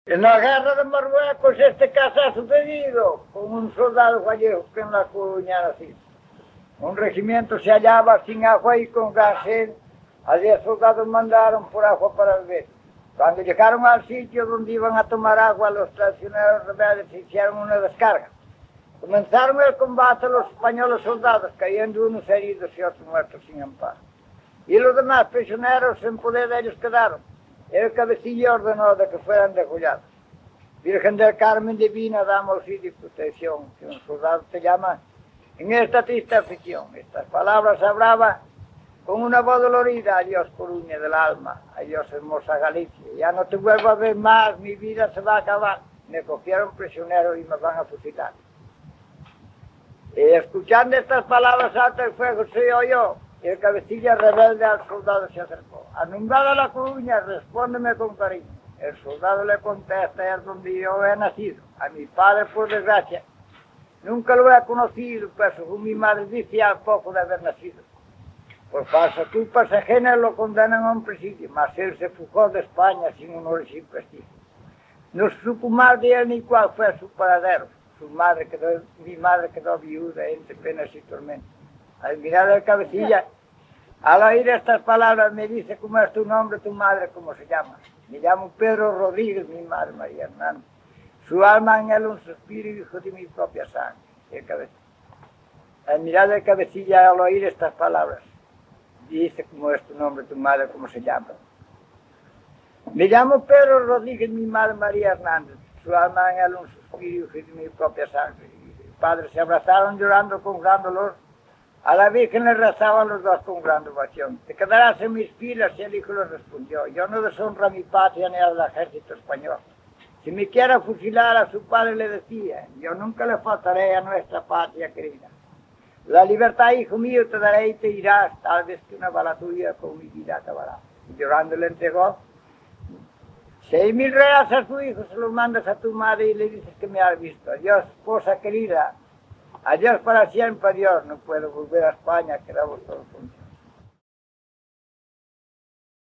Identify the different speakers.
Speaker 1: En la guerra de Marruecos este caso ha sucedido con un soldado gallego que en La Coruña nació. Un regimiento se hallaba sin agua y con gas. A 10 soldados mandaron por agua para beber. Cuando llegaron al sitio donde iban a tomar agua, los traicioneros rebeldes hicieron una descarga. Comenzaron el combate los españoles soldados, cayendo unos heridos y otros muertos sin amparo. Y los demás prisioneros en poder de ellos quedaron. El cabecilla ordenó de que fueran degollados. Virgen del Carmen divina, dame auxilio y protección, que un soldado te llama en esta triste aflicción. Estas palabras hablaba con una voz dolorida: adiós Coruña del alma, adiós hermosa Galicia, ya no te vuelvo a ver más, mi vida se va a acabar. Me cogieron prisionero y me van a fusilar. Escuchando estas palabras alto el fuego se oyó. Y el cabecilla rebelde al soldado se acercó. Alumbrada La Coruña, respóndeme con cariño. El soldado le contesta: es donde yo he nacido. A mi padre, por desgracia, nunca lo he conocido, pues según mi madre dice, al poco de haber nacido. Por falsas culpas ajenas lo condenan a un presidio, mas él se fugó de España sin honor y sin prestigio. No supo más de él ni cuál fue su paradero. Mi madre quedó viuda entre penas y tormentos. Al mirar el cabecilla, al oír estas palabras, me dice: ¿cómo es tu nombre, tu madre, cómo se llama? Me llamo Pedro Rodríguez, mi madre María Hernández. Su alma en él un suspiro, hijo de mi propia sangre. El cabecilla. Al mirar el cabecilla, al oír estas palabras, dice: ¿cómo es tu nombre, tu madre, cómo se llama? Me llamo Pedro Rodríguez, mi madre María Hernández. Su alma en él un suspiro, hijo de mi propia sangre. Y el padre se abrazaron llorando con gran dolor. A la Virgen le rezaban los dos con gran devoción. Te quedarás en mis filas, y el hijo le respondió: yo no deshonro a mi patria ni al ejército español. Si me quiera fusilar, a su padre le decía: yo nunca le faltaré a nuestra patria querida. La libertad, hijo mío, te daré y te irás, tal vez que una bala tuya con mi vida acabará. Y llorando le entregó 6.000 reales a su hijo, se los mandas a tu madre y le dices que me has visto. Adiós, esposa querida. Adiós para siempre, adiós. No puedo volver a España, quedamos todos juntos.